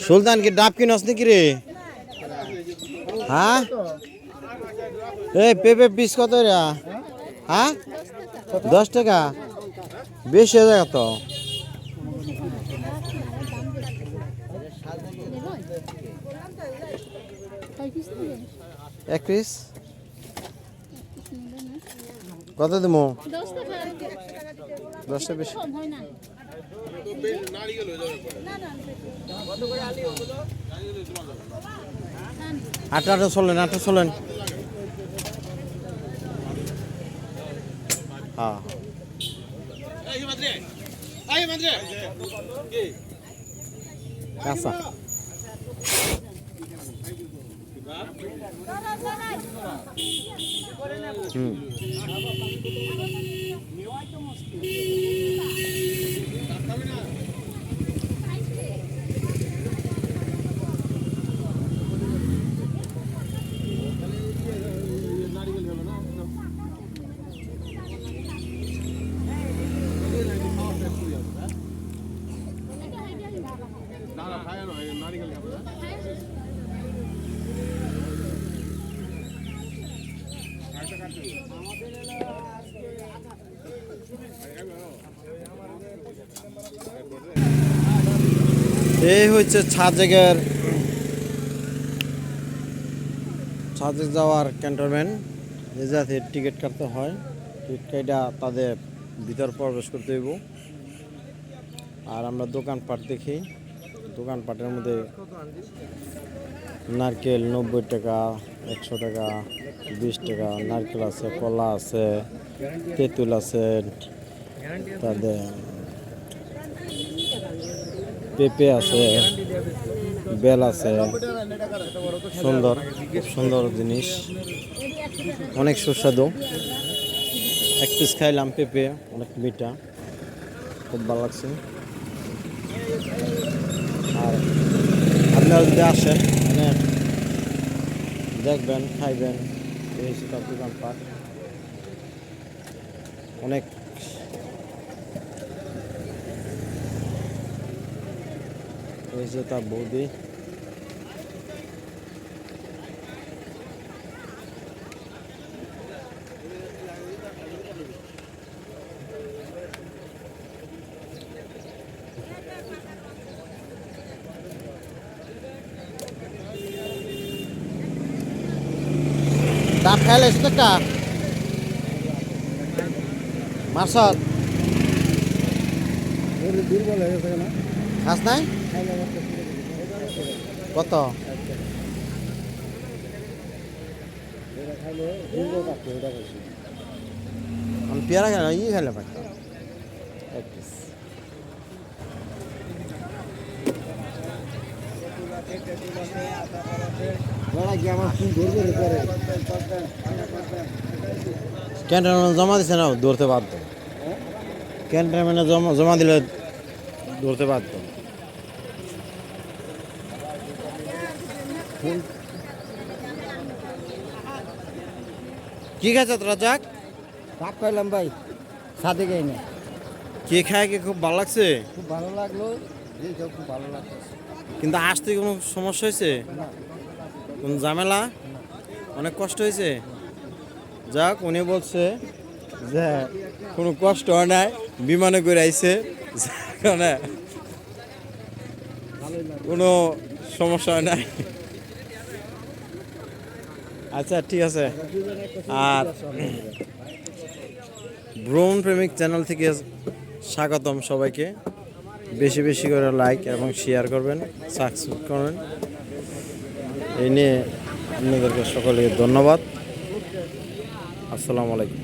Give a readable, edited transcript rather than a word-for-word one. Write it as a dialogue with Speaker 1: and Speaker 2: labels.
Speaker 1: সুলতান কি ডাব কিনস নাকি রে? হ্যাঁ এই পেঁপে পিস কত রে? হ্যাঁ 10 টাকা, বেশি হয়ে যায় তো। এক পিস কত দেবো? 10টা বেশি। আটা চলেন, আটা চলেন। হ্যাঁ কাঁচা এই হচ্ছে ছাদে যাওয়ার ক্যান্টনমেন্ট। যে যাতে টিকিট কাটতে হয়, টিকিট কাটা তাদের ভিতর প্রবেশ করতে হইব। আর আমরা দোকানপাট দেখি, দোকানপাটের মধ্যে নারকেল 90 টাকা, 100 টাকা, 20 টাকা। নারকেল আছে, কলা আছে, তেঁতুল আছে, তাদের পেঁপে আছে, বেল আছে। সুন্দর, খুব সুন্দর জিনিস, অনেক সুস্বাদু। এক পিস খাইলাম পেঁপে, অনেক মিঠা, খুব ভালো লাগছে। আর আপনারা যদি আসেন মানে দেখবেন, খাইবেন। এই সব দোকানপাট অনেক হয়েছে। তার বৌদি ডাব খাইলে একটা মার্শাল খাস নাই কত? আমি পেয়ারা খাইলাম, খাইলাম একটা এক পিস। ক্যান্টনমেন্টে জমা দিছে না, ধরতে বাধ্য। ক্যান্টনমেন্টে জমা দিলে ধরতে বাধ্য। কি খাইছ তোরা? যাক
Speaker 2: ডাব খাইলাম ভাই, সাথে খাই না।
Speaker 1: কে খায়? কি খুব ভালো লাগছে?
Speaker 2: খুব ভালো লাগলো, খুব ভালো লাগলো।
Speaker 1: কিন্তু আসতে কোনো সমস্যা হয়েছে? কোন ঝামেলা? অনেক কষ্ট হয়েছে? যাক, উনি বলছে যে কোনো কষ্ট হয় নাই, বিমানে করে আইছে, কোনো সমস্যা হয় নাই। আচ্ছা ঠিক আছে। আর ভ্রমণ প্রেমিক চ্যানেল থেকে স্বাগতম সবাইকে। বেশি বেশি করে লাইক এবং শেয়ার করবেন, সাবস্ক্রাইব করবেন। এই নিয়ে আপনাদেরকে সকলকে ধন্যবাদ। আসসালামু আলাইকুম।